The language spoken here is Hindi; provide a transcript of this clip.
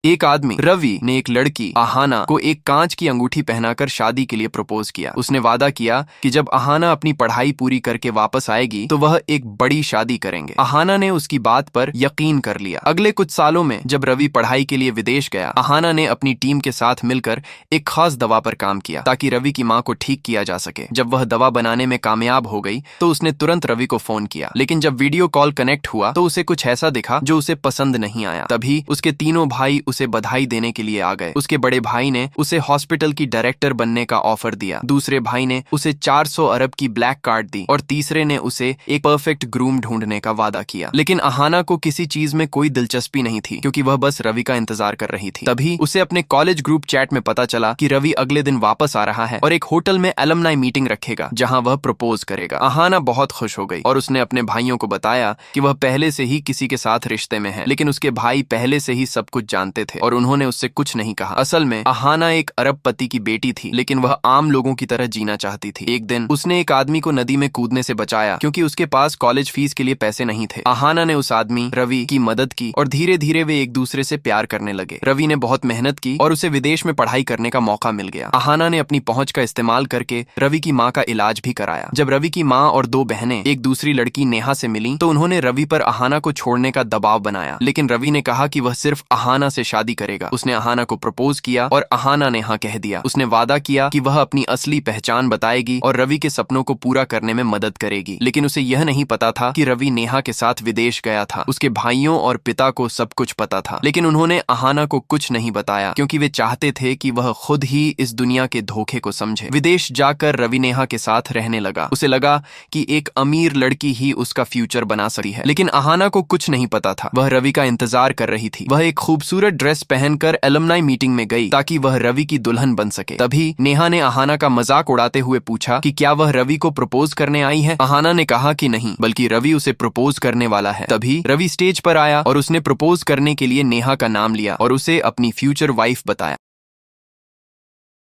एक आदमी रवि ने एक लड़की आहाना को एक कांच की अंगूठी पहनाकर शादी के लिए प्रपोज किया। उसने वादा किया कि जब आहाना अपनी पढ़ाई पूरी करके वापस आएगी तो वह एक बड़ी शादी करेंगे। आहाना ने उसकी बात पर यकीन कर लिया। अगले कुछ सालों में जब रवि पढ़ाई के लिए विदेश गया, आहाना ने अपनी टीम के साथ मिलकर एक खास दवा पर काम किया ताकि रवि की मां को ठीक किया जा सके। जब वह दवा बनाने में कामयाब हो गई तो उसने तुरंत रवि को फोन किया, लेकिन जब वीडियो कॉल कनेक्ट हुआ तो उसे कुछ ऐसा दिखा जो उसे पसंद नहीं आया। तभी उसके तीनों भाई उसे बधाई देने के लिए आ गए। उसके बड़े भाई ने उसे हॉस्पिटल की डायरेक्टर बनने का ऑफर दिया, दूसरे भाई ने उसे 400 अरब की ब्लैक कार्ड दी और तीसरे ने उसे एक परफेक्ट ग्रूम ढूंढने का वादा किया। लेकिन आहाना को किसी चीज में कोई दिलचस्पी नहीं थी क्योंकि वह बस रवि का इंतजार कर रही थी। तभी उसे अपने कॉलेज ग्रुप चैट में पता चला कि रवि अगले दिन वापस आ रहा है और एक होटल में एलुमनाई मीटिंग रखेगा जहां वह प्रपोज करेगा। आहाना बहुत खुश हो गई और उसने अपने भाइयों को बताया कि वह पहले से ही किसी के साथ रिश्ते में है, लेकिन उसके भाई पहले से ही सब कुछ जानते थे और उन्होंने उससे कुछ नहीं कहा। असल में आहाना एक अरबपति की बेटी थी, लेकिन वह आम लोगों की तरह जीना चाहती थी। एक दिन उसने एक आदमी को नदी में कूदने से बचाया क्योंकि उसके पास कॉलेज फीस के लिए पैसे नहीं थे। आहाना ने उस आदमी रवि की मदद की और धीरे धीरे वे एक दूसरे से प्यार करने लगे। रवि ने बहुत मेहनत की और उसे विदेश में पढ़ाई करने का मौका मिल गया। आहाना ने अपनी पहुंच का इस्तेमाल करके रवि की माँ का इलाज भी कराया। जब रवि की माँ और दो बहनें एक दूसरी लड़की नेहा से मिली तो उन्होंने रवि पर आहाना को छोड़ने का दबाव बनाया, लेकिन रवि ने कहा कि वह सिर्फ आहाना से शादी करेगा। उसने आहाना को प्रपोज किया और आहाना ने हाँ कह दिया। उसने वादा किया कि वह अपनी असली पहचान बताएगी और रवि के सपनों को पूरा करने में मदद करेगी। लेकिन उसे यह नहीं पता था कि रवि नेहा के साथ विदेश गया था। उसके भाइयों और पिता को सब कुछ पता था, लेकिन उन्होंने आहाना को कुछ नहीं बताया क्योंकि वे चाहते थे कि वह खुद ही इस दुनिया के धोखे को समझे। विदेश जाकर रवि नेहा के साथ रहने लगा। उसे लगा कि एक अमीर लड़की ही उसका फ्यूचर बना सकती है, लेकिन आहाना को कुछ नहीं पता था। वह रवि का इंतजार कर रही थी। वह एक खूबसूरत ड्रेस पहनकर एलुमनाई मीटिंग में गई ताकि वह रवि की दुल्हन बन सके। तभी नेहा ने आहाना का मजाक उड़ाते हुए पूछा कि क्या वह रवि को प्रपोज करने आई है। आहाना ने कहा कि नहीं, बल्कि रवि उसे प्रपोज करने वाला है। तभी रवि स्टेज पर आया और उसने प्रपोज करने के लिए नेहा का नाम लिया और उसे अपनी फ्यूचर वाइफ बताया।